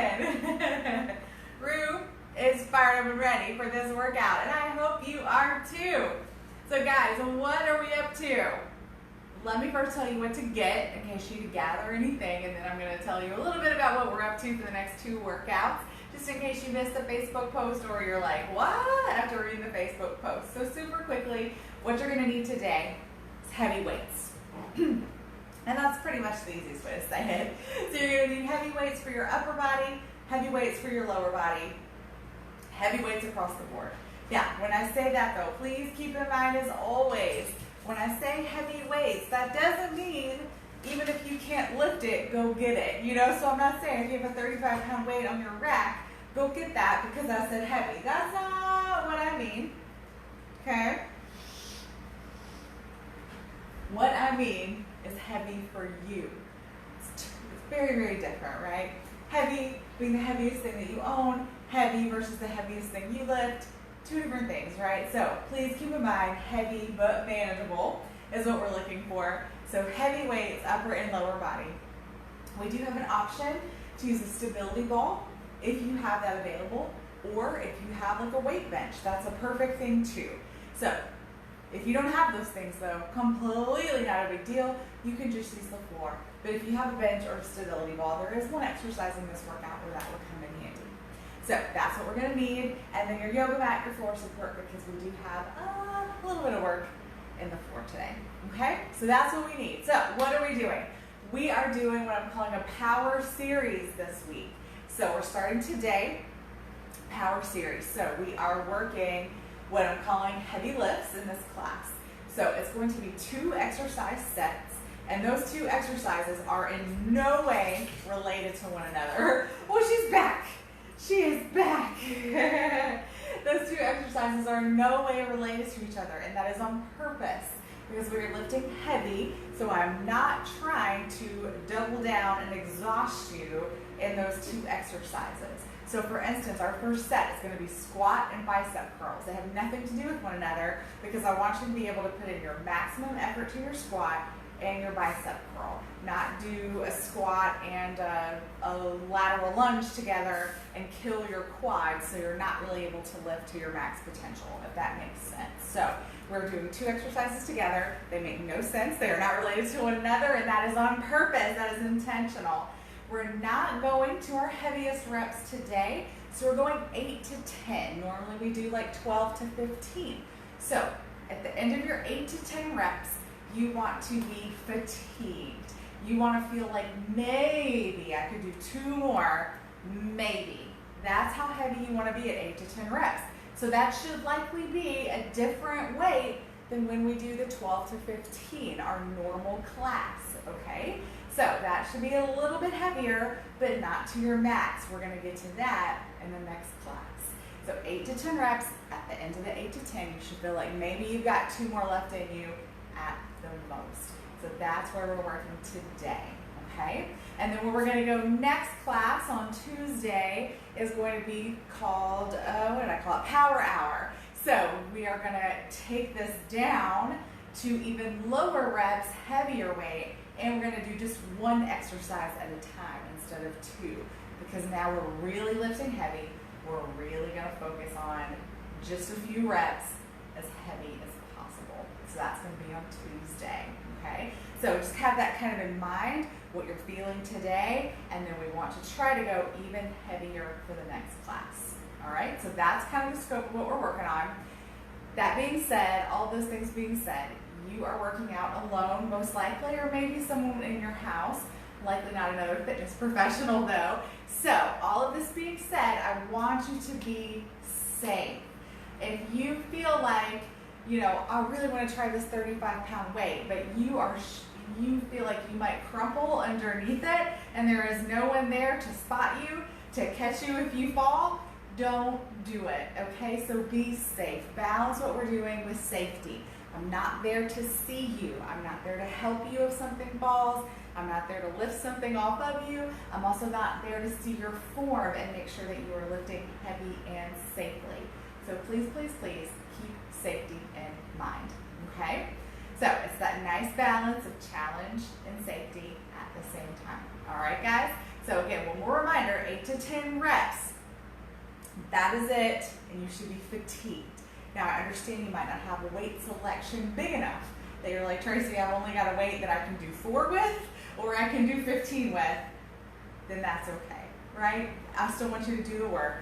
doing? Rue is fired up and ready for this workout, and I hope you are too. So guys, what are we up to? Let me first tell you what to get in case you gather anything, and then I'm going to tell you a little bit about what we're up to for the next 2 workouts, just in case you missed the Facebook post or you're like, what? After reading the Facebook post. So super quickly, what you're going to need today is heavy weights. And that's pretty much the easiest way to say it. So you're going to need heavy weights for your upper body, heavy weights for your lower body, heavy weights across the board. Now, when I say that though, please keep in mind as always, when I say heavy weights, that doesn't mean even if you can't lift it, go get it. You know, so I'm not saying if you have a 35-pound weight on your rack, go get that because I said heavy. That's not what I mean, okay? What I mean is heavy for you. It's very, very different, right? Heavy being the heaviest thing that you own, heavy versus the heaviest thing you lift, 2 different things, right? So please keep in mind, heavy but manageable is what we're looking for. So heavy weights, upper and lower body. We do have an option to use a stability ball if you have that available, or if you have like a weight bench, that's a perfect thing too. So if you don't have those things though, completely not a big deal, you can just use the floor. But if you have a bench or a stability ball, there is one exercise in this workout where that would come in handy. So that's what we're gonna need, and then your yoga mat, your floor support, because we do have a little bit of work in the floor today, okay? So that's what we need. So what are we doing? We are doing what I'm calling a power series this week. So we're starting today, power series. So we are working what I'm calling heavy lifts in this class. So it's going to be 2 exercise sets, and those 2 exercises are in no way related to one another. Oh, she's back. She is back. Those 2 exercises are in no way related to each other, and that is on purpose because we're lifting heavy, so I'm not trying to double down and exhaust you in those 2 exercises. So for instance, our first set is going to be squat and bicep curls. They have nothing to do with one another because I want you to be able to put in your maximum effort to your squat and your bicep curl. Not do a squat and a lateral lunge together and kill your quads so you're not really able to lift to your max potential, if that makes sense. So we're doing 2 exercises together. They make no sense. They are not related to one another, and that is on purpose. That is intentional. We're not going to our heaviest reps today, so we're going 8 to 10. Normally we do like 12 to 15. So at the end of your 8 to 10 reps, you want to be fatigued. You want to feel like maybe I could do 2 more, maybe. That's how heavy you want to be at 8 to 10 reps. So that should likely be a different weight than when we do the 12 to 15, our normal class, okay? So that should be a little bit heavier, but not to your max. We're going to get to that in the next class. So 8 to 10 reps, at the end of the 8 to 10, you should feel like maybe you've got 2 more left in you at the most. So that's where we're working today, okay? And then where we're going to go next class on Tuesday is going to be called, what did I call it? Power Hour. So we are going to take this down to even lower reps, heavier weight, and we're going to do just 1 exercise at a time instead of 2, because now we're really lifting heavy. We're really going to focus on just a few reps as heavy as possible. So that's going to be on Tuesday, okay? So just have that kind of in mind, what you're feeling today, and then we want to try to go even heavier for the next class, all right? So that's kind of the scope of what we're working on. That being said, all those things being said, you are working out alone most likely, or maybe someone in your house, likely not another fitness professional though. So all of this being said, I want you to be safe. If you feel like, you know, I really want to try this 35-pound weight, but you feel like you might crumple underneath it and there is no one there to spot you, to catch you if you fall, don't do it, okay? So be safe. Balance what we're doing with safety. I'm not there to see you. I'm not there to help you if something falls. I'm not there to lift something off of you. I'm also not there to see your form and make sure that you are lifting heavy and safely. So please, please, please keep safety in mind, okay? So it's that nice balance of challenge and safety at the same time. All right, guys? So again, one more reminder, 8 to 10 reps. That is it, and you should be fatigued. Now, I understand you might not have a weight selection big enough that you're like, Tracy, I've only got a weight that I can do 4 with, or I can do 15 with. Then that's okay, right? I still want you to do the work.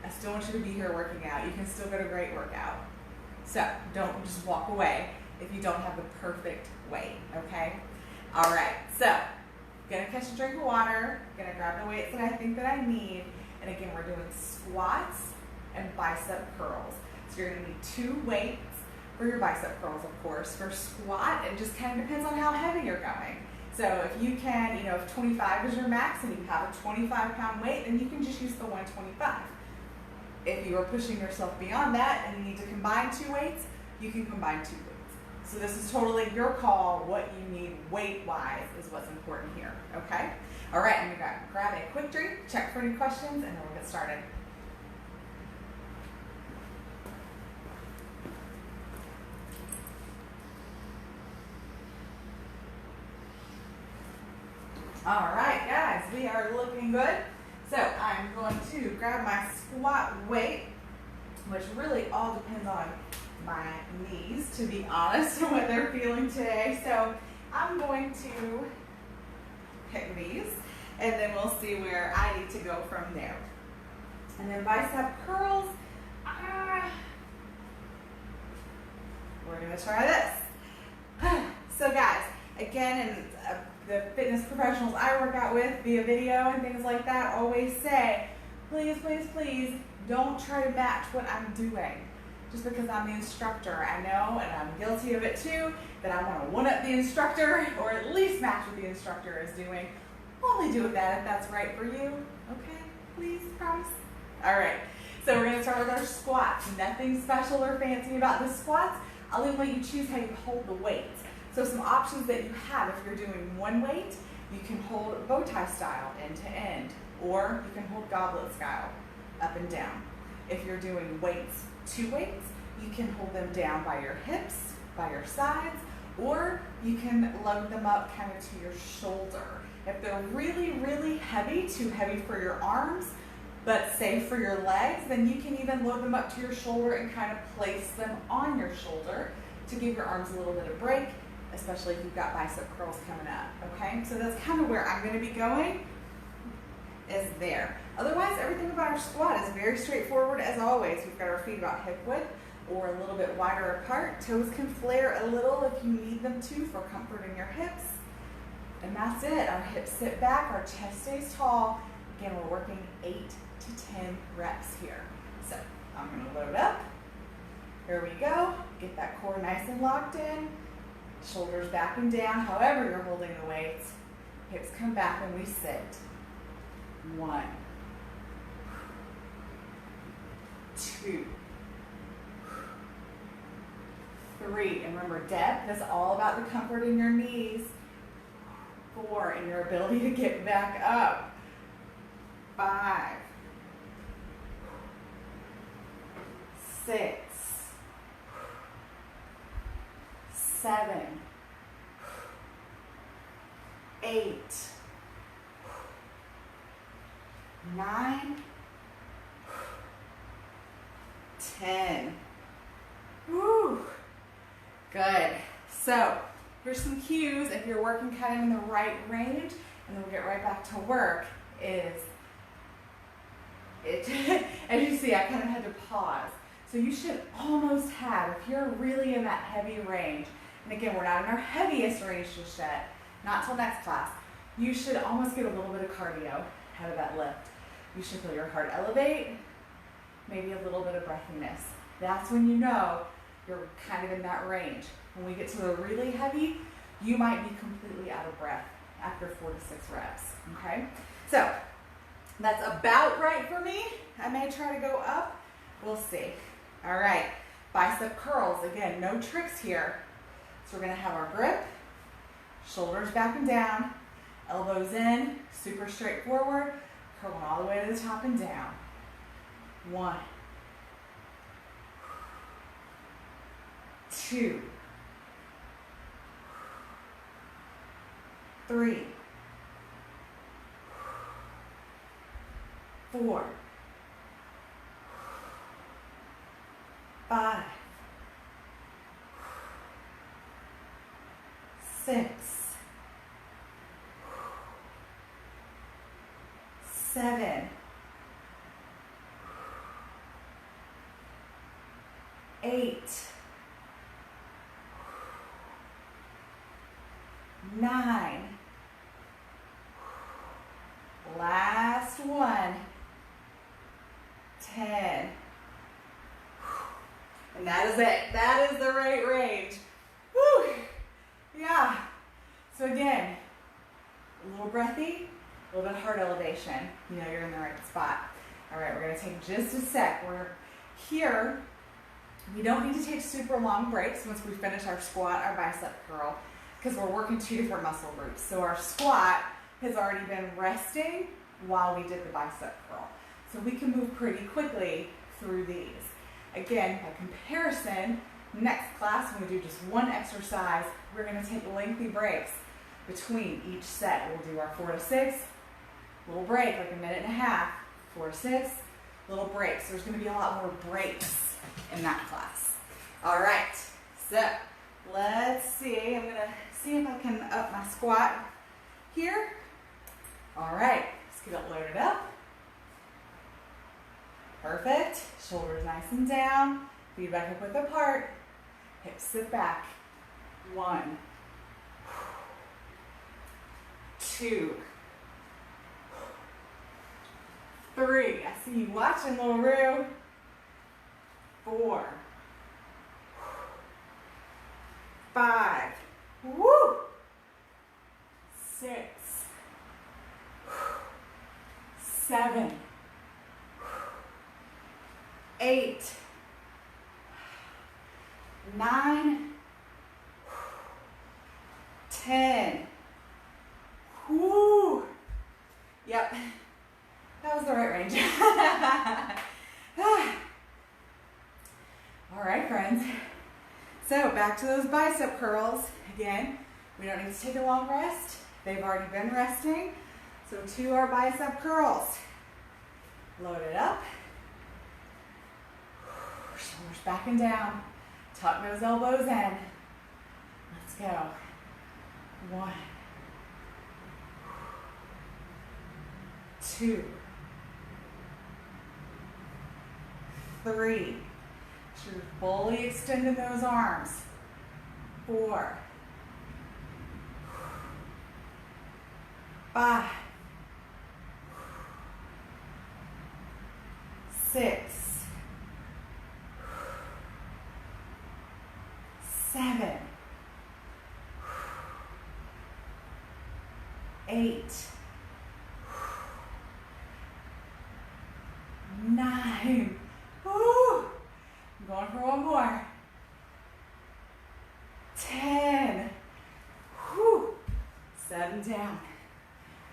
I still want you to be here working out. You can still get a great workout. So don't just walk away if you don't have the perfect weight, okay? All right, so gonna catch a drink of water, gonna grab the weights that I think that I need, and again, we're doing squats and bicep curls. So you're gonna need 2 weights for your bicep curls, of course. For squat, it just kind of depends on how heavy you're going. So if you can, if 25 is your max and you have a 25-pound weight, then you can just use the 125. If you are pushing yourself beyond that and you need to combine 2 weights, you can combine 2 weights. So this is totally your call. What you need weight-wise is what's important here, okay? All right, I'm gonna grab a quick drink, check for any questions, and then we'll get started. All right, guys, we are looking good. So I'm going to grab my squat weight, which really all depends on my knees, to be honest, and what they're feeling today. So I'm going to pick these, and then we'll see where I need to go from there. And then bicep curls, we're gonna try this. So guys, again, and the fitness professionals I work out with via video and things like that always say, please, please, please don't try to match what I'm doing. Just because I'm the instructor, I know, and I'm guilty of it too, that I want to one-up the instructor or at least match what the instructor is doing. Only do that if that's right for you. Okay, please, promise. All right, so we're going to start with our squats. Nothing special or fancy about the squats. I'll even let you choose how you hold the weights. So some options that you have, if you're doing 1 weight, you can hold bow tie style end to end, or you can hold goblet style up and down. If you're doing weights, 2 weights, you can hold them down by your hips, by your sides, or you can load them up kind of to your shoulder. If they're really, really heavy, too heavy for your arms, but safe for your legs, then you can even load them up to your shoulder and kind of place them on your shoulder to give your arms a little bit of break, especially if you've got bicep curls coming up, okay? So that's kind of where I'm gonna be going, is there. Otherwise, everything about our squat is very straightforward as always. We've got our feet about hip width or a little bit wider apart. Toes can flare a little if you need them to for comfort in your hips. And that's it. Our hips sit back, our chest stays tall. Again, we're working 8 to 10 reps here. So I'm gonna load up. Here we go. Get that core nice and locked in. Shoulders back and down, however you're holding the weights. Hips come back and we sit. 1, 2, 3, and remember, depth is all about the comfort in your knees. 4, and your ability to get back up. 5, 6, 7, 8, 9, 10. Woo. Good. So here's some cues if you're working kind of in the right range, and then we'll get right back to work, is it, as you see, I kind of had to pause. So you should almost have, if you're really in that heavy range, and again, we're not in our heaviest range just yet, not till next class, you should almost get a little bit of cardio out of that lift. You should feel your heart elevate, maybe a little bit of breathiness. That's when you know you're kind of in that range. When we get to the really heavy, you might be completely out of breath after 4 to 6 reps, okay? So that's about right for me. I may try to go up, we'll see. All right, bicep curls. Again, no tricks here. So we're gonna have our grip, shoulders back and down, elbows in, super straightforward, curling all the way to the top and down. 1, 2, 3, 4, 5, 6, 7, 8, 9, last one, 10. And that is it. That is the right range. Whew. Yeah. So again, a little breathy, a little bit heart elevation. You know you're in the right spot. All right, we're going to take just a sec. We're here. We don't need to take super long breaks once we finish our squat, our bicep curl, because we're working two different muscle groups. So our squat has already been resting while we did the bicep curl. So we can move pretty quickly through these. Again, by comparison, next class when we do just one exercise, we're going to take lengthy breaks between each set. We'll do our 4 to 6, little break, like a minute and a half, 4 to 6, little breaks. There's going to be a lot more breaks in that class. All right, so let's see. I'm going to see if I can up my squat here. All right, let's get it loaded up. Perfect. Shoulders nice and down. Feet back hip width apart. Hips sit back. 1, 2, 3. I see you watching, little Roo. 4, 5. Woo! 6, 7, 8, 9, 10. Whoo! Yep, that was the right range. All right, friends. So back to those bicep curls. Again, we don't need to take a long rest. They've already been resting. So to our bicep curls. Load it up. Shoulders back and down. Tuck those elbows in. Let's go. 1, 2, 3. You're fully extending those arms. 4, 5, 6, 7, 8, 9. Woo! I'm going for one more. 10. Whew. 7 down.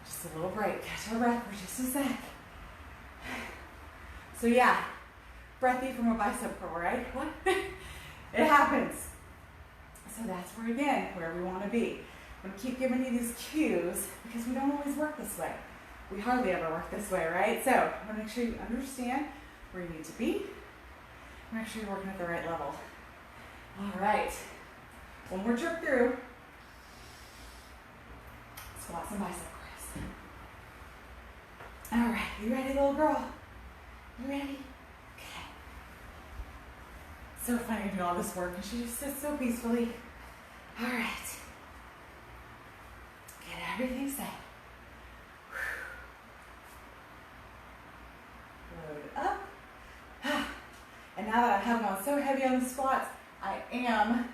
Just a little break. Catch our breath for just a sec. So yeah, breathy from a bicep curl, right? What? It happens. So that's where, again, where we want to be. I'm going to keep giving you these cues because we don't always work this way. We hardly ever work this way, right? So I want to make sure you understand where you need to be. Make sure you're working at the right level. All right. One more trip through. Squats and bicep curls. All right. You ready, little girl? You ready? Okay. So funny to do all this work, and she just sits so peacefully. All right. Get everything set. Load up. And now that I haven't gone so heavy on the squats, I am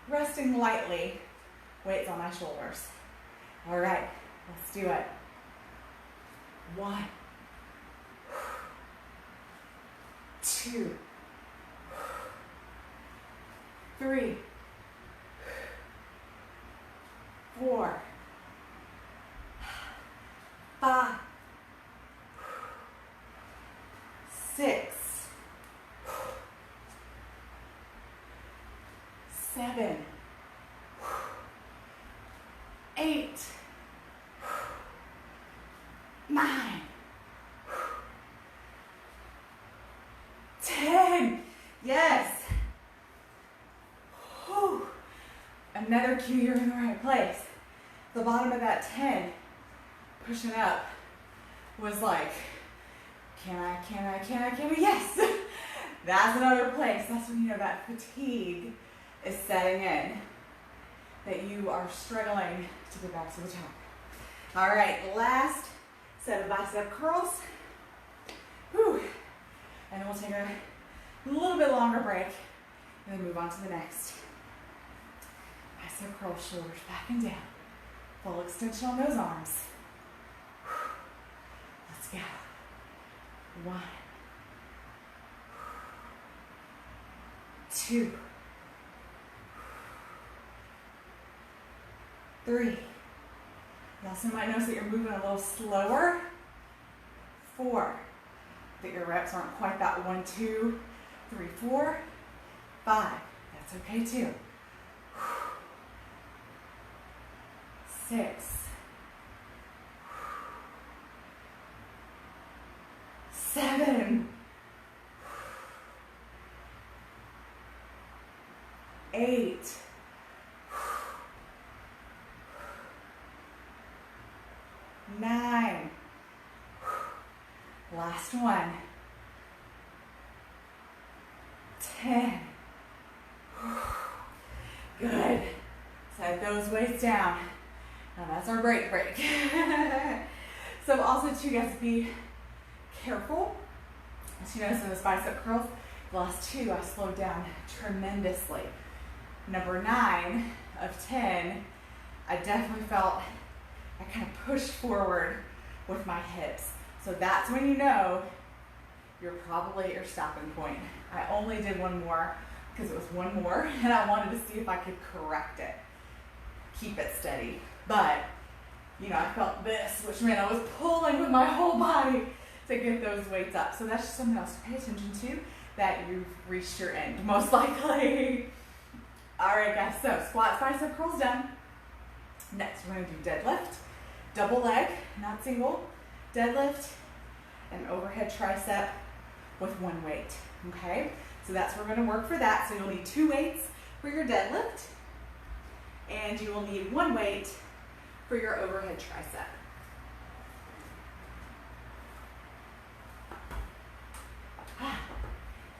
resting lightly, weights on my shoulders. All right, let's do it. 1, 2, 3, 4, 5, 6, 7, 8, 9, Another cue, you're in the right place. The bottom of that 10, pushing up, was like, can I, yes. That's another place. That's when you know that fatigue is setting in, that you are struggling to get back to the top. All right, last set of bicep curls. Whew. And then we'll take a little bit longer break and then move on to the next. Bicep curl, shoulders back and down. Full extension on those arms. Whew. Let's go. 1, 2, 3. You also might notice that you're moving a little slower. 4. That your reps aren't quite that 1, 2, 3, 4. 5. That's okay too. 6. 7. 8. 9. Last one. 10. Good. Set those weights down. Now that's our break. So also too, guys, be careful. As you notice in those bicep curls, the last 2 I slowed down tremendously. Number 9 of 10, I definitely felt I kind of pushed forward with my hips. So that's when you know you're probably at your stopping point. I only did one more because it was one more and I wanted to see if I could correct it. Keep it steady. But, you know, I felt this, which meant I was pulling with my whole body to get those weights up. So that's just something else to pay attention to, that you've reached your end, most likely. All right, guys, so squats, bicep curls done. Next, we're gonna do deadlift, double leg, not single, deadlift, and overhead tricep with 1 weight, okay? So that's where we're gonna work for that. So you'll need 2 weights for your deadlift, and you will need 1 weight for your overhead tricep.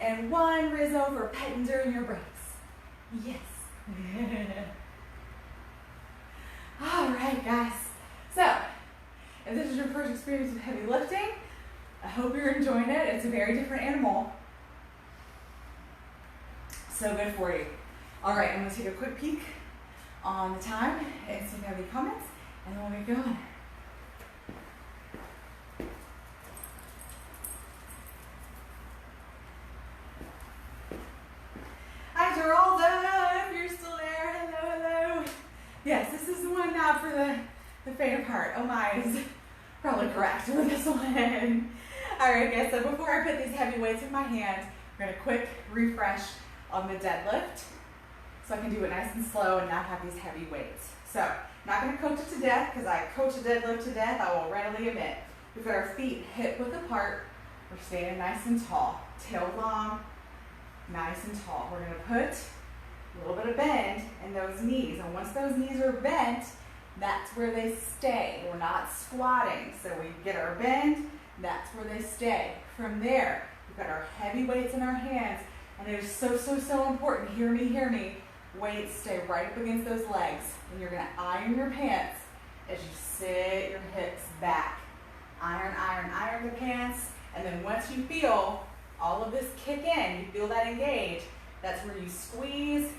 And 1 Rizzo for petting during your breaks. Yes. All right, guys. So, if this is your first experience with heavy lifting, I hope you're enjoying it. It's a very different animal. So good for you. All right, I'm gonna take a quick peek on the time and see if you have any comments, and then we'll get going. Hi, Geralda, if you're still there, hello. Yes, this is the one now for the faint of heart. Oh my is probably correct with this one. All right, guys, so before I put these heavy weights in my hand, we're gonna quick refresh on the deadlift so I can do it nice and slow and not have these heavy weights. So, not gonna coach it to death because I coach a deadlift to death, I will readily admit. We've got our feet hip width apart. We're standing nice and tall, tail long, nice and tall. We're gonna put a little bit of bend in those knees. And once those knees are bent, that's where they stay. We're not squatting. So we get our bend, that's where they stay. From there, we've got our heavy weights in our hands. And it is so important. Hear me. Weights stay right up against those legs. And you're gonna iron your pants as you sit your hips back. Iron the pants. And then once you feel all of this kick in, you feel that engage, that's where you squeeze,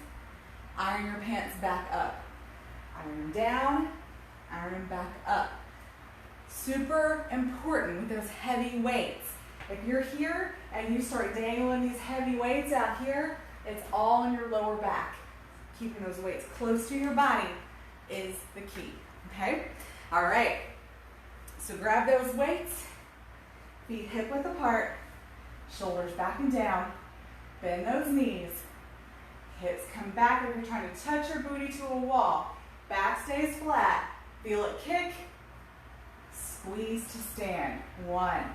iron your pants back up. Iron them down, iron them back up. Super important with those heavy weights. If you're here and you start dangling these heavy weights out here, it's all in your lower back. Keeping those weights close to your body is the key, okay? All right, so grab those weights, feet hip width apart, shoulders back and down, bend those knees, hips come back if you're trying to touch your booty to a wall, back stays flat, feel it kick, squeeze to stand. 1,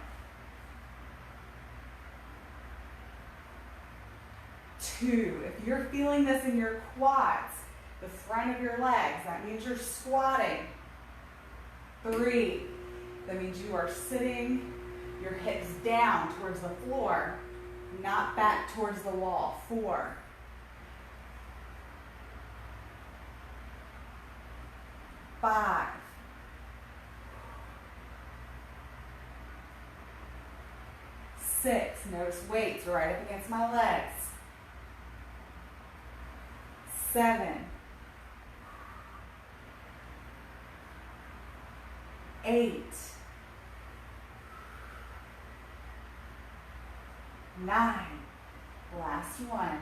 2, if you're feeling this in your quads, the front of your legs. That means you're squatting. 3, that means you are sitting your hips down towards the floor, not back towards the wall. 4, 5, 6, notice weights right up against my legs. 7, 8, 9, last one,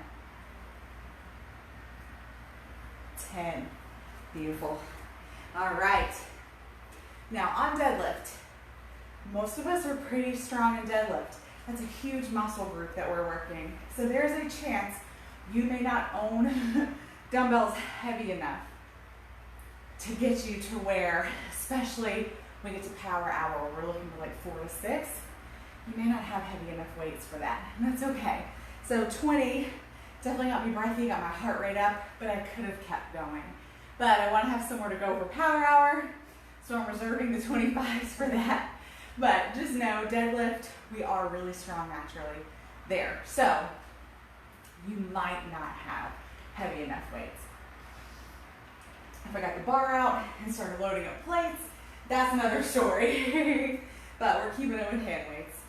10. Beautiful. All right. Now on deadlift, most of us are pretty strong in deadlift. That's a huge muscle group that we're working. So there's a chance you may not own dumbbells heavy enough to get you to where, especially when we get to power hour, where we're looking for like 4 to 6, you may not have heavy enough weights for that, and that's okay. So 20 definitely got me breathy, got my heart rate up, but I could have kept going. But I want to have somewhere to go for power hour, so I'm reserving the 25s for that. But just know, deadlift, we are really strong naturally there. So you might not have heavy enough weights. If I got the bar out and started loading up plates, that's another story. But we're keeping it with hand weights.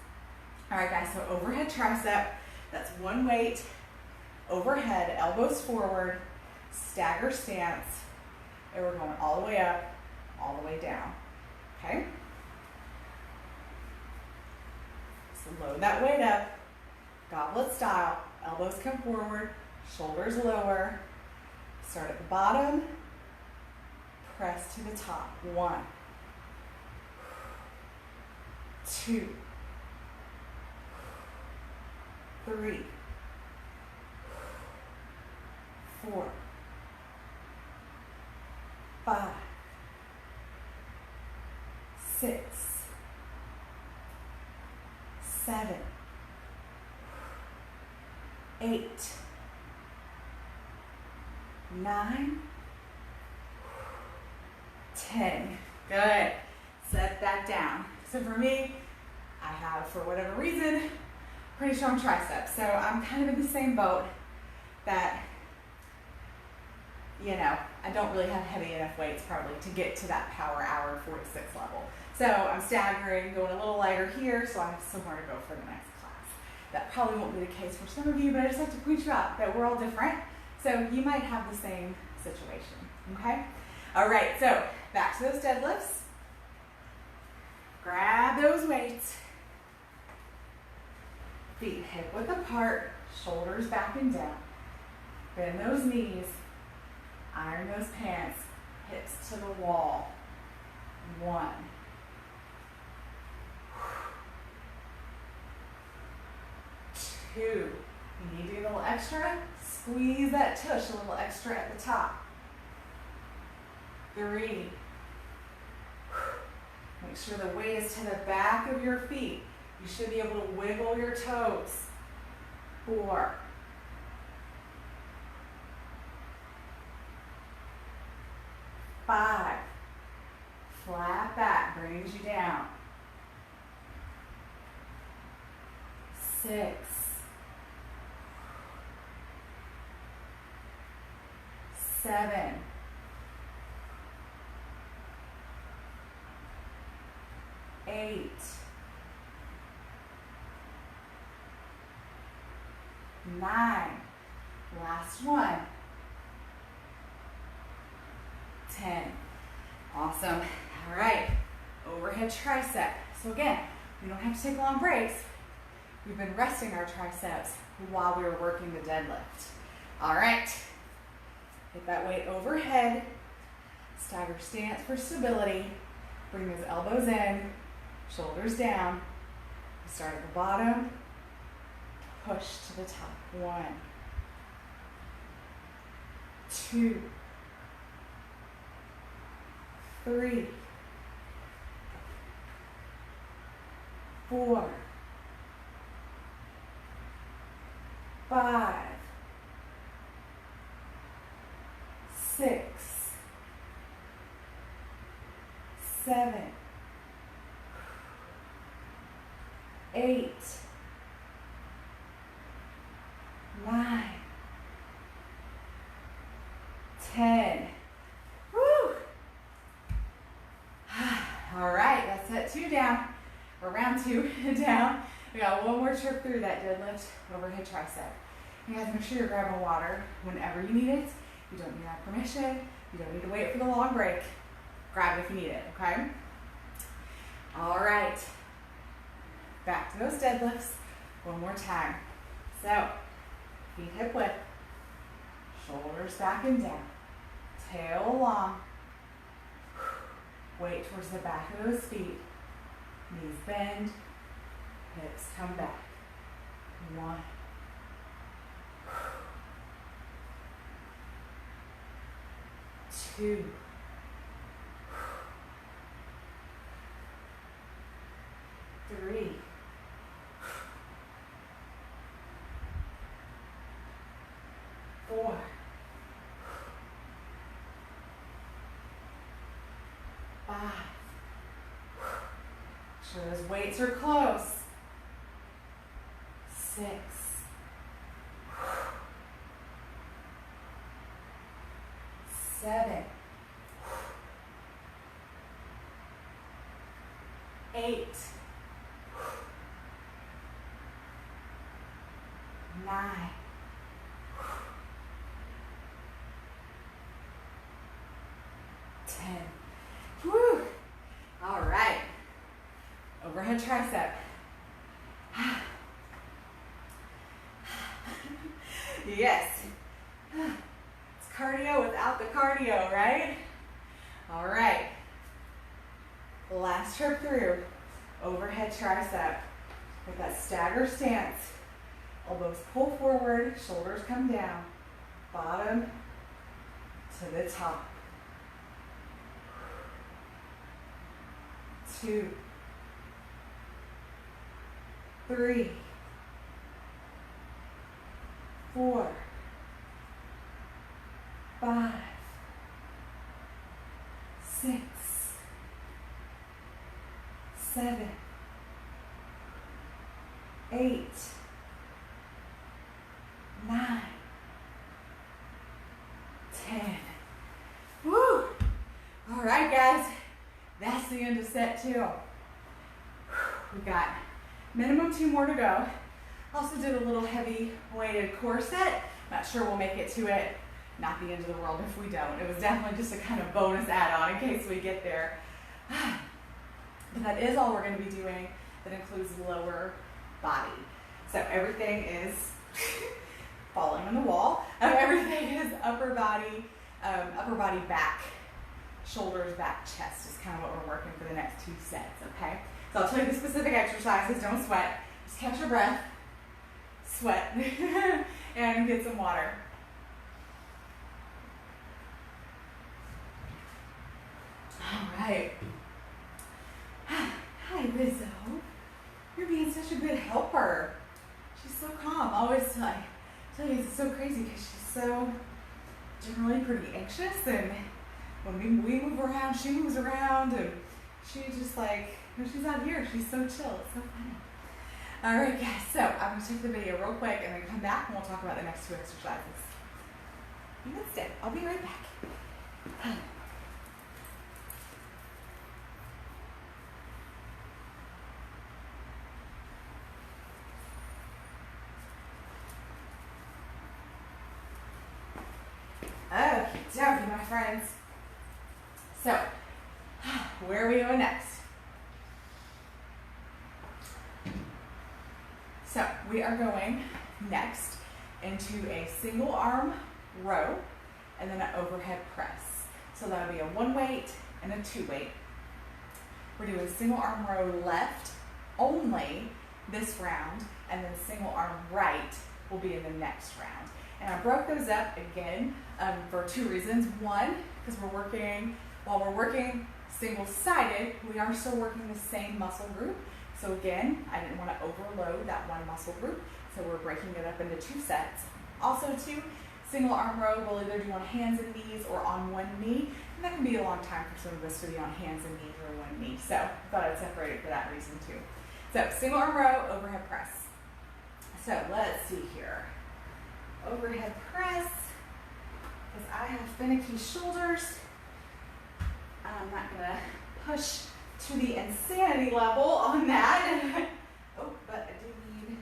All right, guys, so overhead tricep, that's one weight, overhead, elbows forward, stagger stance, and we're going all the way up, all the way down, okay? So load that weight up, goblet style, elbows come forward, shoulders lower, start at the bottom, press to the top. 1, 2, 3, 4, 5, 6, 7, 8, 9, 10. Good. Set that down. So for me, I have, for whatever reason, pretty strong triceps. So I'm kind of in the same boat that, you know, I don't really have heavy enough weights probably to get to that power hour 4 to 6 level. So I'm staggering, going a little lighter here, so I have somewhere to go for the next class. That probably won't be the case for some of you, but I just have to point you out that we're all different. So you might have the same situation, okay? All right, so back to those deadlifts. Grab those weights. Feet hip width apart, shoulders back and down. Bend those knees, iron those pants, hips to the wall. 1. 2. You need to do a little extra, squeeze that tush a little extra at the top. 3. Make sure the weight is to the back of your feet. You should be able to wiggle your toes. 4. 5. Flat back brings you down. 6. 7. 8. 9. Last one. 10. Awesome. All right. Overhead tricep. So again, we don't have to take long breaks. We've been resting our triceps while we were working the deadlift. All right. Get that weight overhead. Stagger stance for stability. Bring those elbows in, shoulders down. Start at the bottom. Push to the top. 1, 2, 3, 4, 5, 6, 7, 8, 9, 10. Woo! All right, that's set 2 down, or round 2 down. We got one more trip through that deadlift, overhead tricep. You guys make sure you're grabbing water whenever you need it. You don't need to have permission. You don't need to wait for the long break. Grab it if you need it, okay? All right, back to those deadlifts one more time. So, feet hip width, shoulders back and down, tail long, weight towards the back of those feet, knees bend, hips come back. 1, 2, 3, 4, 5. Sure those weights are close. 6. 7. 8. 9. 10. Woo! All right. Overhead tricep. Yes. It's cardio without the cardio, right? All right. Last trip through. Overhead tricep. With that stagger stance. Elbows pull forward, shoulders come down. Bottom to the top. 2, 3, 4, 5, 6, 7, 8, 9, 10. Woo! All right, guys. That's the end of set 2. We've got minimum 2 more to go. Also did a little heavy weighted core set. Not sure we'll make it to it. Not the end of the world if we don't. It was definitely just a kind of bonus add-on in case we get there. But that is all we're going to be doing. That includes lower body. So everything is falling on the wall. Everything is upper body back. Shoulders, back, chest is kind of what we're working for the next 2 sets, okay? So I'll tell you the specific exercises. Don't sweat. Just catch your breath, sweat, and get some water. All right. Hi, Rizzo. You're being such a good helper. She's so calm. Always like, tell you it's so crazy because she's so generally pretty anxious, and when we move around, she moves around, and she just like, when she's out here, she's so chill. It's so funny. All right, guys, so I'm going to take the video real quick and then come back and we'll talk about the next 2 exercises. You can stay. I'll be right back. Okay, my friends. So, where are we going next? So, we are going next into a single arm row and then an overhead press. So that'll be a 1 weight and a 2 weight. We're doing single arm row left only this round, and then single arm right will be in the next round. And I broke those up again for 2 reasons. One, because while we're working single-sided, we are still working the same muscle group. So again, I didn't want to overload that one muscle group, so we're breaking it up into 2 sets. Also 2, Single arm row, we'll either do on hands and knees or on one knee. And that can be a long time for some of us to be on hands and knees or one knee. So I thought I'd separate it for that reason too. So single arm row, overhead press. So let's see here. Overhead press, because I have finicky shoulders. I'm not gonna push to the insanity level on that. Oh, but I do need,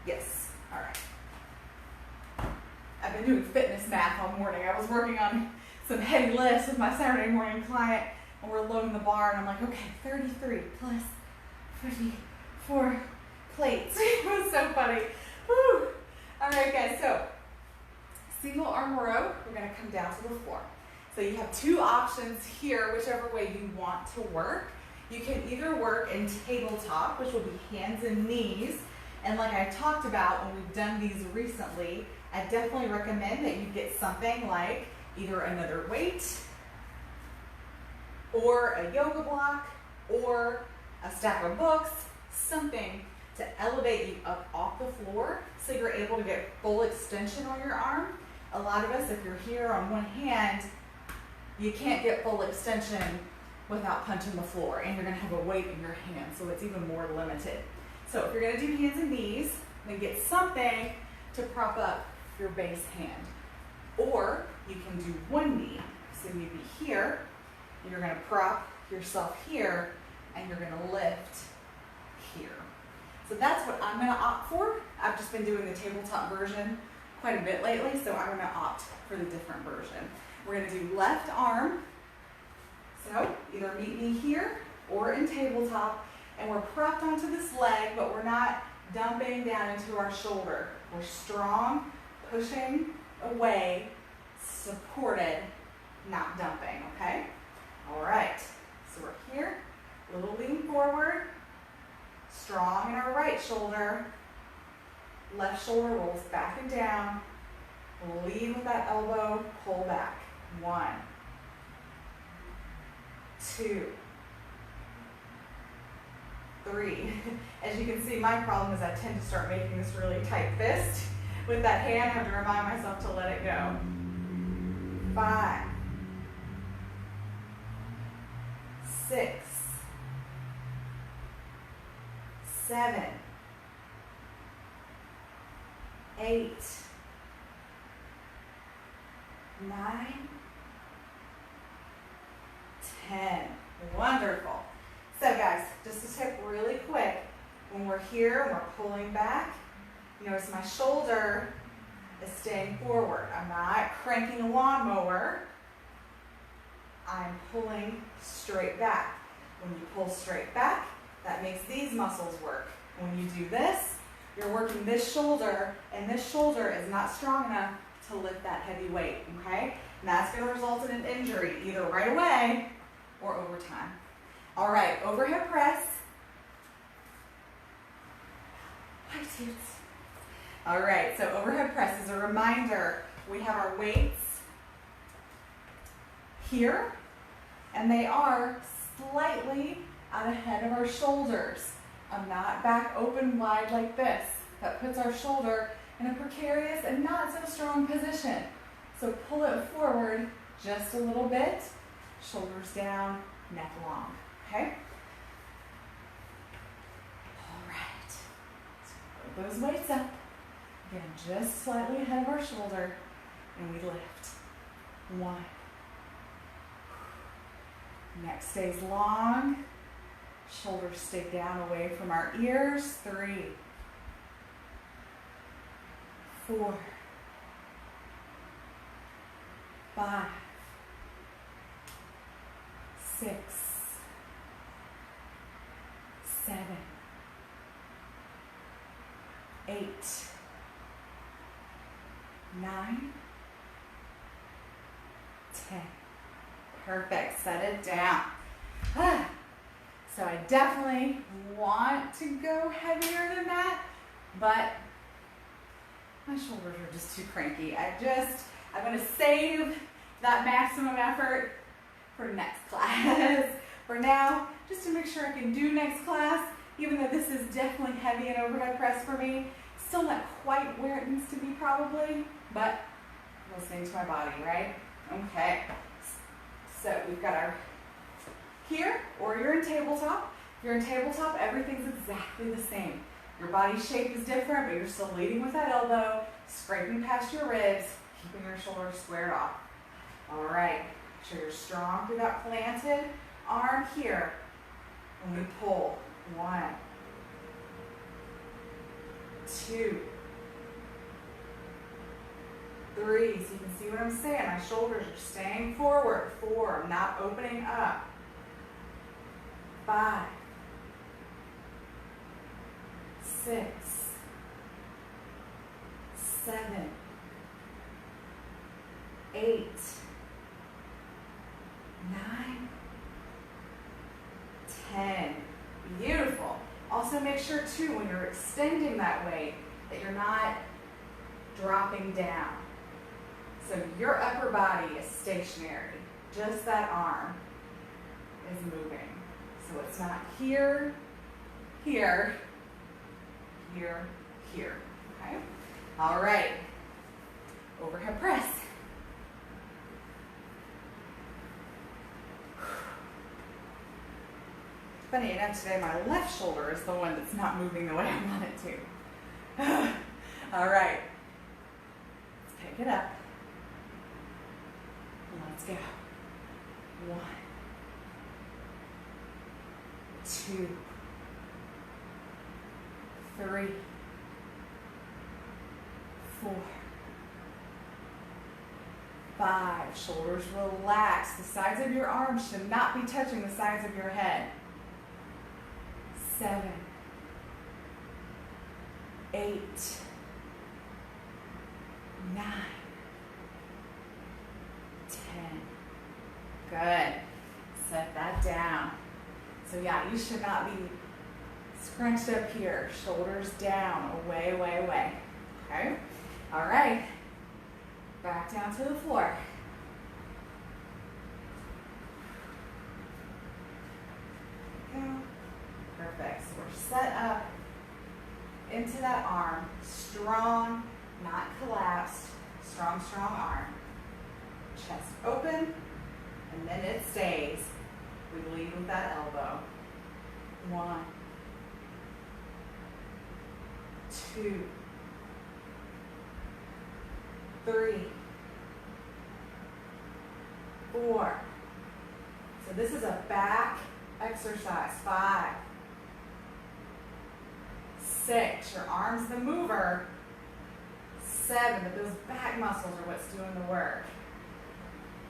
yes, all right. I've been doing fitness math all morning. I was working on some heavy lifts with my Saturday morning client, and we're loading the bar, and I'm like, okay, 33 plus 54 plates. It was so funny. Woo. All right, guys, so single arm row, we're gonna come down to the floor. So you have two options here, whichever way you want to work. You can either work in tabletop, which will be hands and knees. And like I talked about when we've done these recently, I definitely recommend that you get something like either another weight or a yoga block or a stack of books, something to elevate you up off the floor so you're able to get full extension on your arm. A lot of us, if you're here on one hand, you can't get full extension without punching the floor, and you're gonna have a weight in your hand, so it's even more limited. So if you're gonna do hands and knees, then get something to prop up your base hand. Or you can do one knee. So you'd be here, you're gonna prop yourself here, and you're gonna lift here. So that's what I'm gonna opt for. I've just been doing the tabletop version quite a bit lately, so I'm gonna opt for the different version. We're gonna do left arm. So either meet me here or in tabletop, and we're propped onto this leg, but we're not dumping down into our shoulder. We're strong, pushing away, supported, not dumping, okay? All right, so we're here, little lean forward, strong in our right shoulder, left shoulder rolls back and down, lead with that elbow, pull back. 1, 2, 3. As you can see, my problem is I tend to start making this really tight fist. With that hand, I have to remind myself to let it go. 5, 6, 7, 8, 9, 10. Wonderful. So guys, just a tip really quick. When we're here and we're pulling back, you notice my shoulder is staying forward. I'm not cranking a lawnmower. I'm pulling straight back. When you pull straight back, that makes these muscles work. When you do this, you're working this shoulder, and this shoulder is not strong enough to lift that heavy weight, okay? And that's gonna result in an injury, either right away or over time. All right, overhead press. Hi, Toots. All right, so overhead press is a reminder. We have our weights here, and they are slightly out ahead of our shoulders. I'm not back open wide like this. That puts our shoulder in a precarious and not so strong position. So pull it forward just a little bit, shoulders down, neck long, okay? All right, so put those weights up, again, just slightly ahead of our shoulder, and we lift. 1. Neck stays long, shoulders stay down away from our ears. 3, 4, 5, 6, 7, 8, 9, 10. Perfect. Set it down. So I definitely want to go heavier than that, but my shoulders are just too cranky. I'm going to save that maximum effort for next class. For now, just to make sure I can do next class, even though this is definitely heavy and overhead press for me, still not quite where it needs to be probably, but listening to my body, right? Okay. So we've got our here, or you're in tabletop. If you're in tabletop, everything's exactly the same. Your body shape is different, but you're still leading with that elbow, scraping past your ribs, keeping your shoulders squared off. All right, make sure you're strong through that planted arm here. When we pull, 1, 2, 3. So you can see what I'm saying. My shoulders are staying forward. 4, I'm not opening up. 5, 6, 7, 8, 9, 10. Beautiful. Also make sure too, when you're extending that weight, that you're not dropping down. So your upper body is stationary. Just that arm is moving. So it's not here, here, here, here. Okay? All right. Overhead press. Funny enough, today my left shoulder is the one that's not moving the way I want it to. All right. Let's pick it up. Let's go. 1, 2, 3, 4, 5. Shoulders relax. The sides of your arms should not be touching the sides of your head. 7, 8, 9, 10. Good. Set that down. So yeah, you should not be scrunched up here. Shoulders down, away, away, away. Okay? All right. Back down to the floor. Go. Perfect. So we're set up into that arm. Strong, not collapsed. Strong, strong arm. Chest open, and then it stays. We lead with that elbow. 1, 2, 3, 4. So this is a back exercise. 5, 6. Your arm's the mover. 7. But those back muscles are what's doing the work.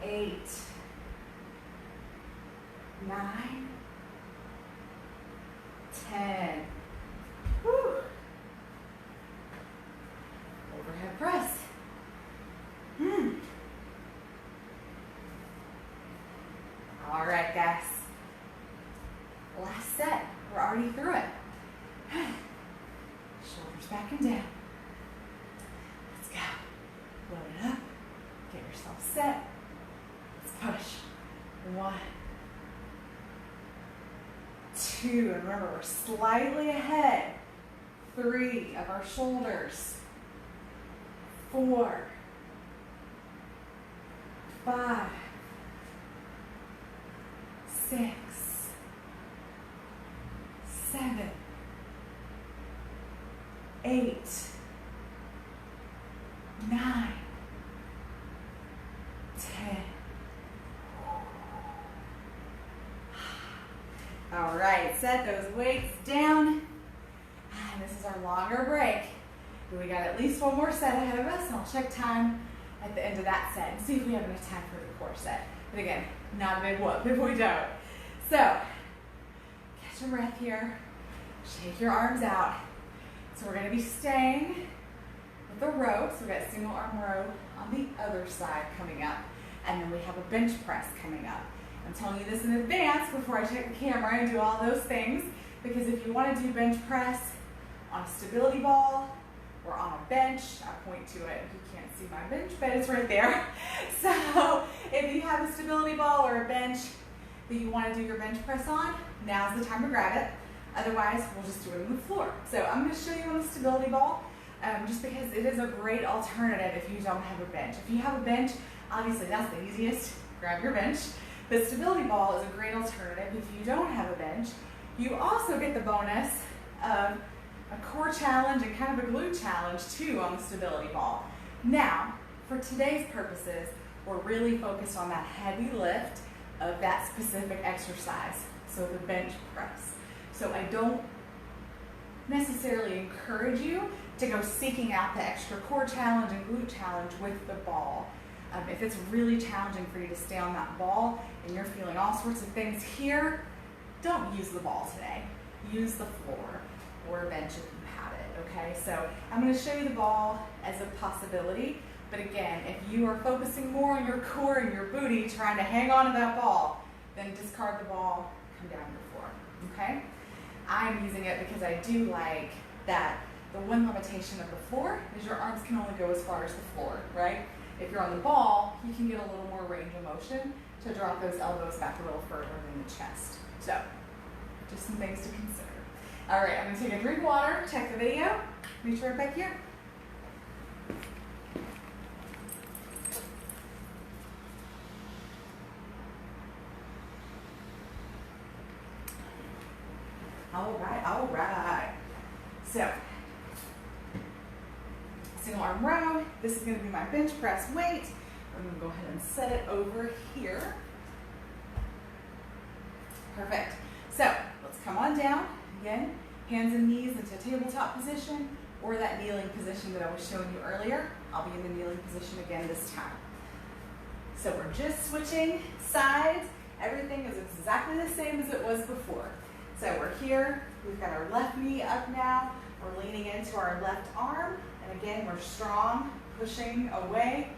8, 9, 10. Whew. Overhead press. All right, guys. Last set. We're already through it. Shoulders back and down. Let's go. Load it up. Get yourself set. Let's push. 1, 2. And remember, we're slightly ahead. 3 of our shoulders. 4, 5, 6, 7, 8, 9, 10. All right, set those weights down. And this is our longer break. We got at least one more set ahead of us, and I'll check time at the end of that set and see if we have enough time for the core set. But again, not a big whoop if we don't. So, catch your breath here. Shake your arms out. So we're going to be staying with the row. So we've got single arm row on the other side coming up. And then we have a bench press coming up. I'm telling you this in advance before I check the camera and do all those things, because if you want to do bench press on a stability ball or on a bench, I point to it. You can't see my bench, but it's right there. So if you have a stability ball or a bench that you want to do your bench press on, now's the time to grab it. Otherwise, we'll just do it on the floor. So I'm going to show you on the stability ball. just because it is a great alternative if you don't have a bench. If you have a bench, obviously that's the easiest, grab your bench. The stability ball is a great alternative if you don't have a bench. You also get the bonus of a core challenge and kind of a glute challenge too on the stability ball. Now, for today's purposes, we're really focused on that heavy lift of that specific exercise, so the bench press. So I don't necessarily encourage you to go seeking out the extra core challenge and glute challenge with the ball. If it's really challenging for you to stay on that ball and you're feeling all sorts of things here, don't use the ball today. Use the floor or a bench if you have it, okay? So I'm going to show you the ball as a possibility, but again, if you are focusing more on your core and your booty, trying to hang on to that ball, then discard the ball, come down to the floor, okay? I'm using it because I do like that the one limitation of the floor is your arms can only go as far as the floor, right? If you're on the ball, you can get a little more range of motion to drop those elbows back a little further than the chest. So, just some things to consider. All right, I'm gonna take a drink of water, check the video, meet you right back here. All right. So, single arm row. This is going to be my bench press weight. I'm going to go ahead and set it over here. Perfect. So, let's come on down. Again, hands and knees into tabletop position or that kneeling position that I was showing you earlier. I'll be in the kneeling position again this time. So, we're just switching sides. Everything is exactly the same as it was before. So we're here, we've got our left knee up now, we're leaning into our left arm, and again, we're strong, pushing away,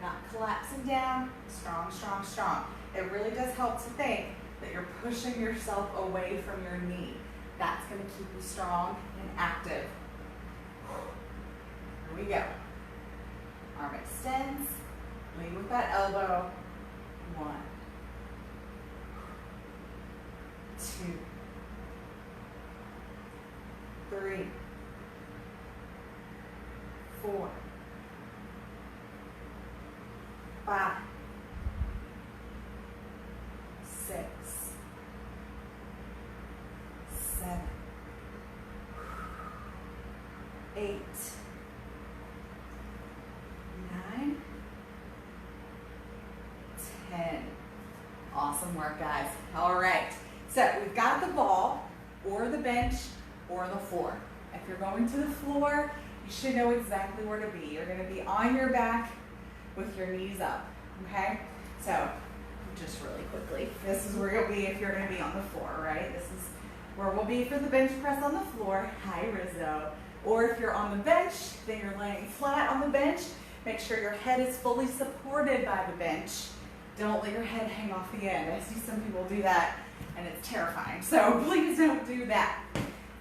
not collapsing down, strong, strong, strong. It really does help to think that you're pushing yourself away from your knee. That's gonna keep you strong and active. Here we go. Arm extends, lead with that elbow. 1, 2, 3, 4, 5, 6, 7, 8, 9, 10. Awesome work, guys. All right. So we've got the ball or the bench or the floor. If you're going to the floor, you should know exactly where to be. You're going to be on your back with your knees up, okay? So just really quickly, this is where you'll be if you're going to be on the floor, right? This is where we'll be for the bench press on the floor. Hi, Rizzo. Or if you're on the bench, then you're laying flat on the bench. Make sure your head is fully supported by the bench. Don't let your head hang off the end. I see some people do that, and it's terrifying. So please don't do that.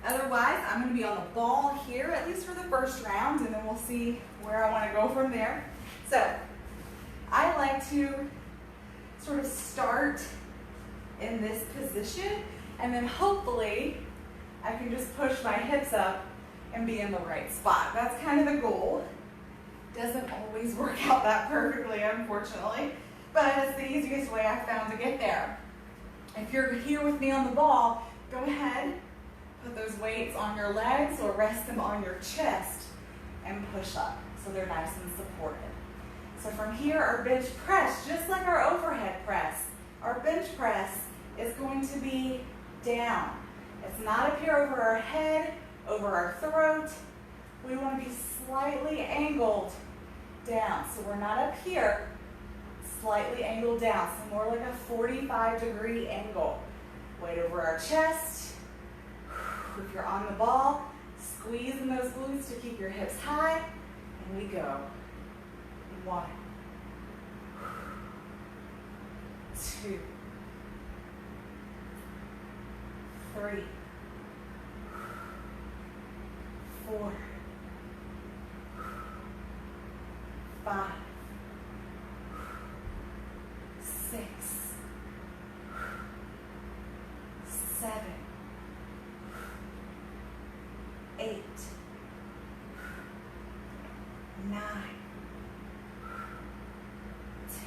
Otherwise, I'm going to be on the ball here, at least for the first round, and then we'll see where I want to go from there. So I like to sort of start in this position, and then hopefully I can just push my hips up and be in the right spot. That's kind of the goal. Doesn't always work out that perfectly, unfortunately, but it's the easiest way I've found to get there. If you're here with me on the ball, go ahead, put those weights on your legs or rest them on your chest and push up so they're nice and supported. So from here, our bench press, just like our overhead press, our bench press is going to be down. It's not up here over our head, over our throat. We want to be slightly angled down. So we're not up here, slightly angled down. So more like a 45-degree angle. Weight over our chest. If you're on the ball, squeeze in those glutes to keep your hips high. And we go. 1, 2, 3, 4, 5, 6, 7, 8, 9, 10.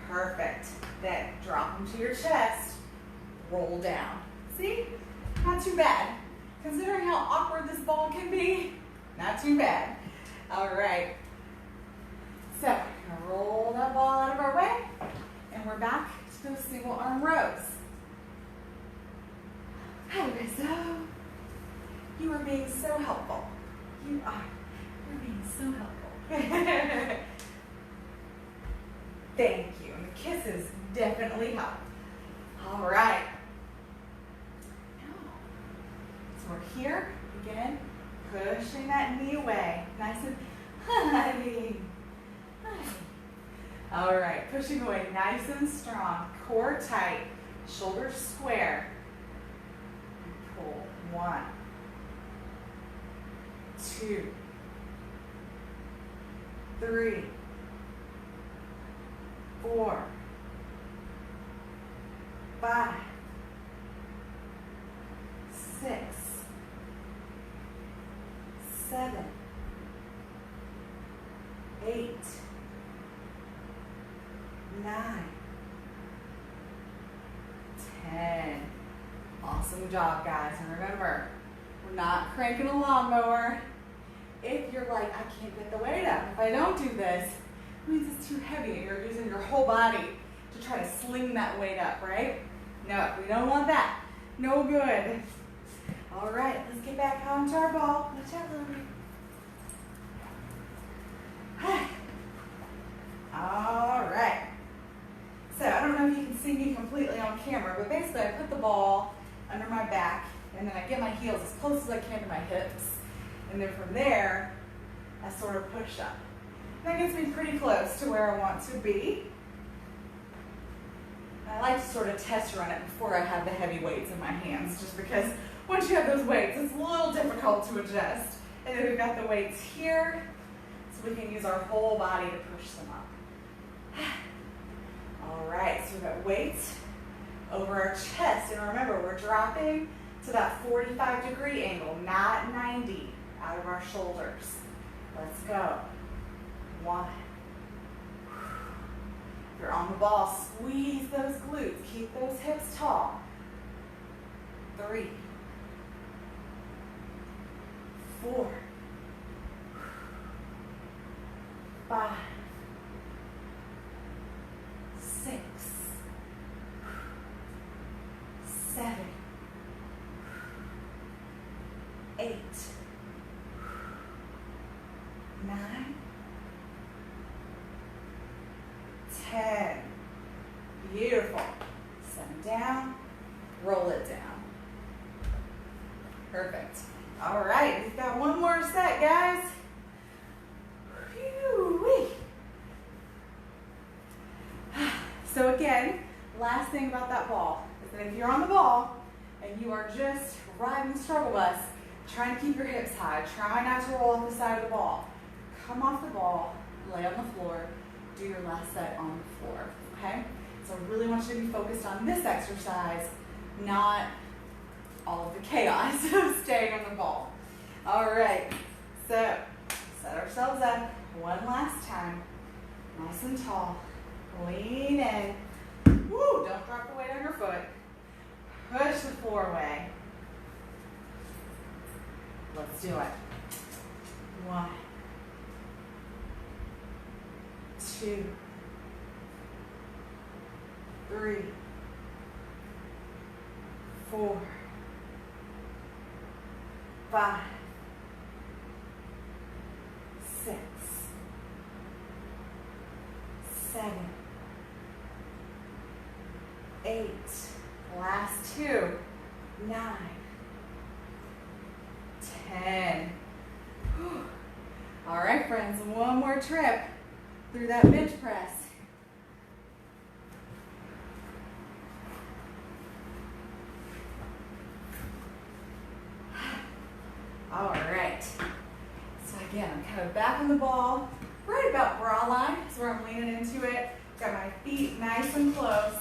Perfect. Then drop them to your chest, roll down. See? Not too bad. Considering how awkward this ball can be, not too bad. All right. So, we're gonna roll that ball out of our way, and we're back to those single arm rows. How do you guys go? You are being so helpful. You're being so helpful. Thank you. And the kisses definitely help. All right. So we're here, again, pushing that knee away. Nice and honey. All right, pushing away nice and strong. Core tight, shoulders square. And pull. 1, 2, 3, 4, 5, 6, 7, 8, 9, 10. Awesome job, guys. And remember, we're not cranking a lawnmower. If you're like, I can't get the weight up, if I don't do this, it means it's too heavy and you're using your whole body to try to sling that weight up, right? No, we don't want that. No good. All right, let's get back onto our ball. Watch out, Lily. All right. So I don't know if you can see me completely on camera, but basically I put the ball under my back and then I get my heels as close as I can to my hips. And then from there, I sort of push up. That gets me pretty close to where I want to be. I like to sort of test run it before I have the heavy weights in my hands, just because once you have those weights, it's a little difficult to adjust. And then we've got the weights here, so we can use our whole body to push them up. All right, so we've got weights over our chest. And remember, we're dropping to that 45-degree angle, not 90, out of our shoulders. Let's go. 1. If you're on the ball, squeeze those glutes. Keep those hips tall. 3, 4, 5, 6, 7, 8, 9, 10. Beautiful. Set them down, roll it down. Perfect. All right, we've got one more set, guys. Whew-wee. So again, last thing about that ball is that if you're on the ball and you are just riding the struggle bus, try to keep your hips high. Try not to roll off the side of the ball. Come off the ball, lay on the floor, do your last set on the floor, okay? So I really want you to be focused on this exercise, not all of the chaos of staying on the ball. All right, so set ourselves up one last time, nice and tall. Lean in. Woo, don't drop the weight on your foot. Push the floor away. Let's do it. 1, 2, 3, 4, 5, 6, 7, 8, last 2, 9, 10. Whew. All right, friends, one more trip through that bench press. All right, so again, I'm kind of back on the ball, right about bra line, is where I'm leaning into it. Got my feet nice and close,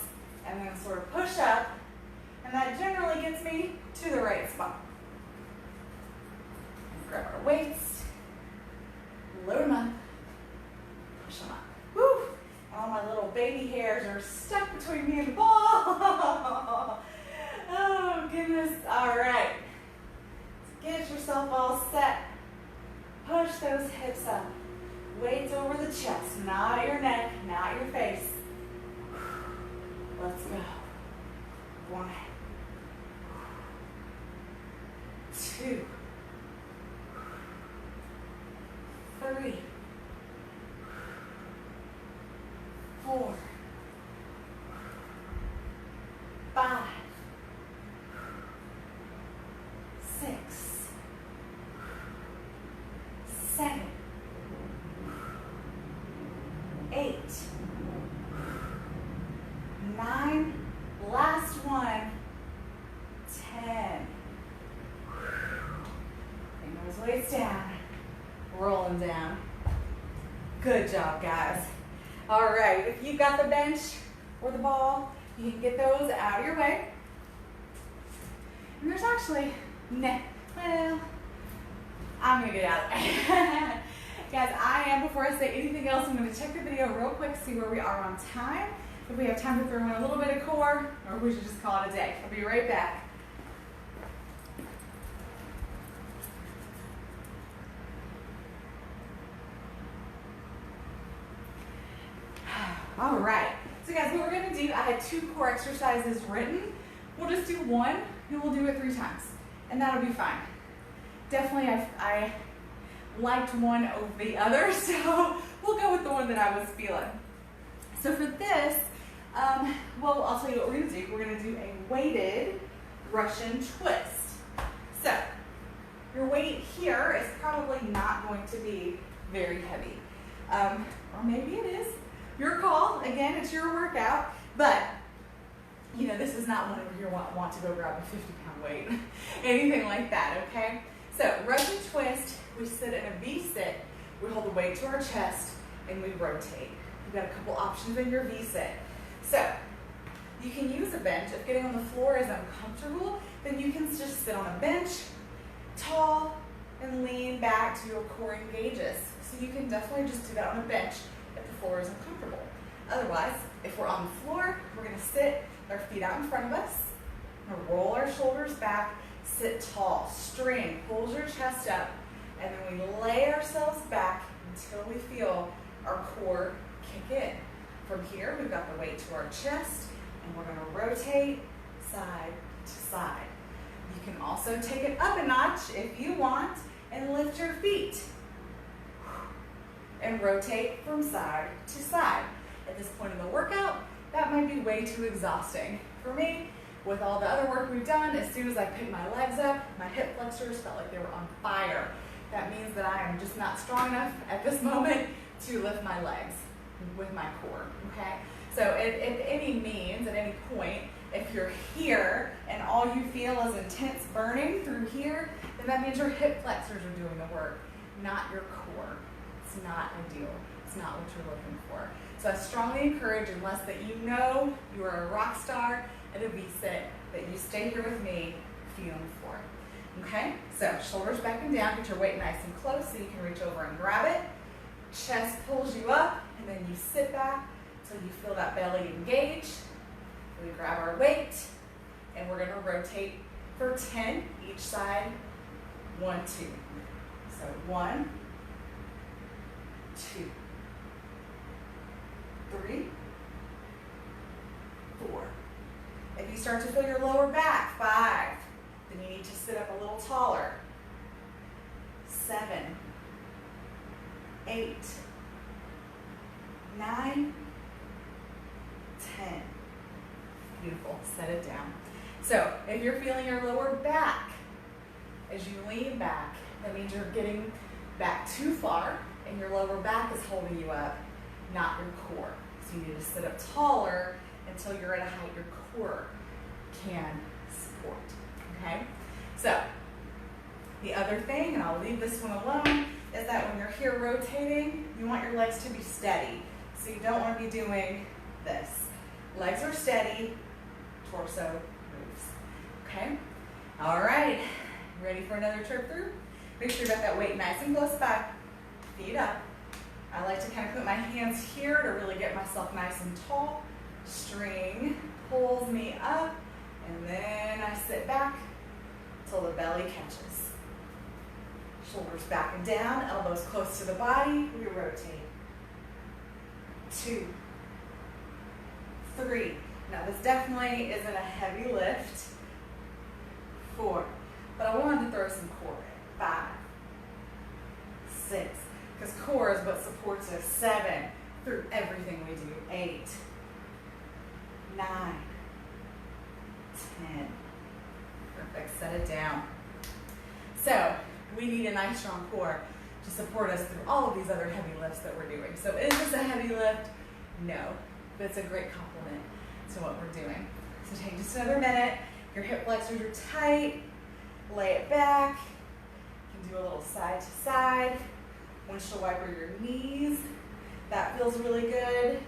and then sort of push up, and that generally gets me to the right spot. Grab our weights, Get yourself all set. Push those hips up. Weights over the chest, not your neck, not your face. Let's go. 1, 2, 3, 4, 5, 6, 7, 8, 9, last one, 10. Bring those weights down, roll them down. Good job, guys. All right, if you've got the bench or the ball, you can get those out of your way. And there's actually, well, I'm gonna get out of there. Guys, before I say anything else, I'm gonna check the video real quick, see where we are on time. If we have time to throw in a little bit of core, or we should just call it a day. I'll be right back. All right, so guys, what we're gonna do, I had 2 core exercises written. We'll just do one, and we'll do it 3 times, and that'll be fine. Definitely, I liked one over the other, so we'll go with the one that I was feeling. So for this, well, I'll tell you what we're gonna do. We're gonna do a weighted Russian twist. So your weight here is probably not going to be very heavy, or maybe it is. Your call. Again, it's your workout, but you know, this is not one where you want to go grab a 50-pound weight, anything like that, okay? So Russian twist, we sit in a V-sit, we hold the weight to our chest, and we rotate. You've got a couple options in your V-sit. So you can use a bench. If getting on the floor is uncomfortable, then you can just sit on a bench, tall, and lean back to your core engages. So you can definitely just do that on a bench if the floor is uncomfortable. Otherwise, if we're on the floor, we're gonna sit with our feet out in front of us, we're gonna roll our shoulders back, sit tall, string, pulls your chest up, and then we lay ourselves back until we feel our core kick in. From here, we've got the weight to our chest, and we're gonna rotate side to side. You can also take it up a notch if you want, and lift your feet, and rotate from side to side. At this point in the workout, that might be way too exhausting. For me, with all the other work we've done, as soon as I picked my legs up, my hip flexors felt like they were on fire. That means that I am just not strong enough at this moment to lift my legs with my core, okay? So at any means, at any point, if you're here and all you feel is intense burning through here, then that means your hip flexors are doing the work, not your core. It's not ideal. It's not what you're looking for. So I strongly encourage, unless that you know you are a rock star at a V-sit, that you stay here with me feeling the floor. Okay? So shoulders back and down, get your weight nice and close so you can reach over and grab it. Chest pulls you up, and then you sit back until you feel that belly engage. We grab our weight, and we're gonna rotate for 10 each side. 1, 2. So 1, 2, 3, 4. If you start to feel your lower back, 5. Then you need to sit up a little taller. 7, 8, 9, 10. Beautiful. Set it down. So if you're feeling your lower back as you lean back, that means you're getting back too far and your lower back is holding you up, not your core. So you need to sit up taller until you're at a height your core can support. Okay? So the other thing, and I'll leave this one alone, is that when you're here rotating, you want your legs to be steady. So you don't want to be doing this. Legs are steady, torso moves. Okay? All right. Ready for another trip through? Make sure you got that weight nice and close by. Feet up. I like to kind of put my hands here to really get myself nice and tall. String pulls me up, and then I sit back until the belly catches. Shoulders back and down, elbows close to the body. We rotate. 2, 3. Now this definitely isn't a heavy lift. 4. But I wanted to throw some core in. 5, 6. Because core is what supports us. 7. Through everything we do. 8, 9, 10. Perfect. Set it down. So we need a nice strong core to support us through all of these other heavy lifts that we're doing. So is this a heavy lift? No, but it's a great complement to what we're doing. So take just another minute. Your hip flexors are tight. Lay it back. You can do a little side to side. Windshield wiper your knees. That feels really good.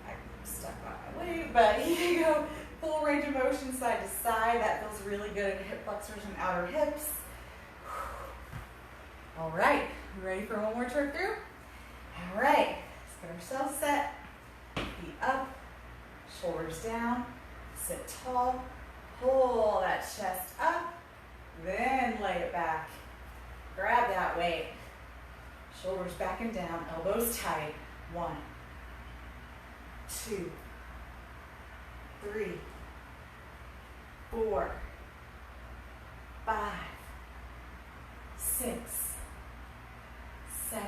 I'm stuck on my way, but here you go. Full range of motion side to side. That feels really good in hip flexors and outer hips. All right, you ready for one more trip through? All right, let's get ourselves set. Feet up, shoulders down, sit tall, pull that chest up, then lay it back. Grab that weight. Shoulders back and down, elbows tight. 1, 2, 3, 4, 5, 6, 7,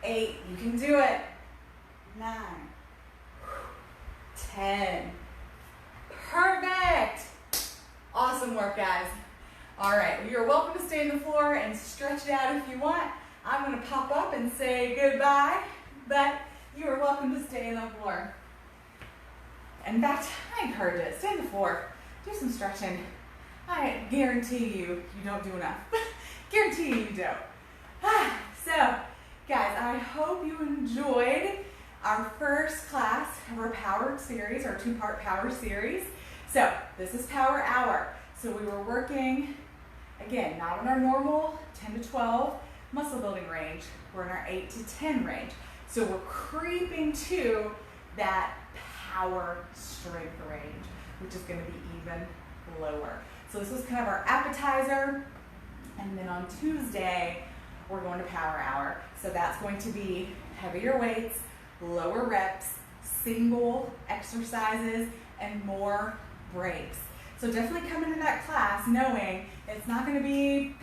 8. You can do it. 9, 10. Perfect. Awesome work, guys. All right, well, you're welcome to stay on the floor and stretch it out if you want. I'm going to pop up and say goodbye, but you are welcome to stay on the floor. In fact, I encourage it. Stay on the floor. Do some stretching. I guarantee you don't do enough. Guarantee you don't. So, guys, I hope you enjoyed our first class of our power series, our 2-part power series. So, this is Power Hour. So we were working, again, not in our normal 10 to 12 muscle building range. We're in our 8 to 10 range. So we're creeping to that power strength range, which is going to be even lower. So this was kind of our appetizer. And then on Tuesday, we're going to Power Hour. So that's going to be heavier weights, lower reps, single exercises, and more breaks. So definitely come into that class knowing it's not going to be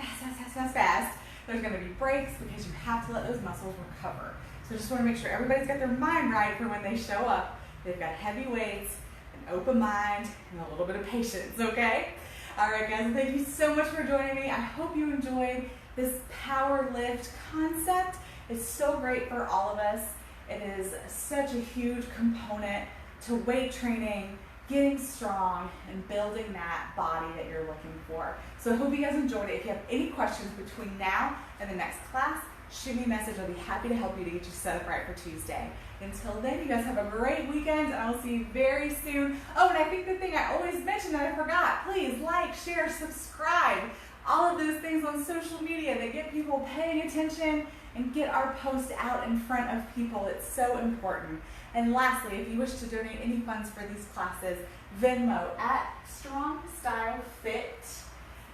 fast. There's going to be breaks because you have to let those muscles recover. So just want to make sure everybody's got their mind right for when they show up. They've got heavy weights, an open mind, and a little bit of patience, okay? All right, guys, thank you so much for joining me. I hope you enjoyed this power lift concept. It's so great for all of us. It is such a huge component to weight training, getting strong, and building that body that you're looking for. So I hope you guys enjoyed it. If you have any questions between now and the next class, shoot me a message. I'll be happy to help you to get you set up right for Tuesday. Until then, you guys have a great weekend, and I'll see you very soon. Oh, and I think the thing I always mentioned that I forgot, please like, share, subscribe, all of those things on social media that get people paying attention and get our post out in front of people. It's so important. And lastly, if you wish to donate any funds for these classes, Venmo at Strong Style Fit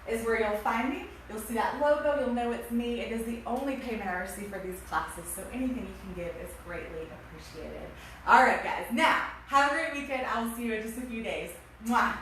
is where you'll find me. You'll see that logo, you'll know it's me. It is the only payment I receive for these classes, so anything you can give is greatly appreciated. All right, guys, now, have a great weekend. I'll see you in just a few days. Mwah!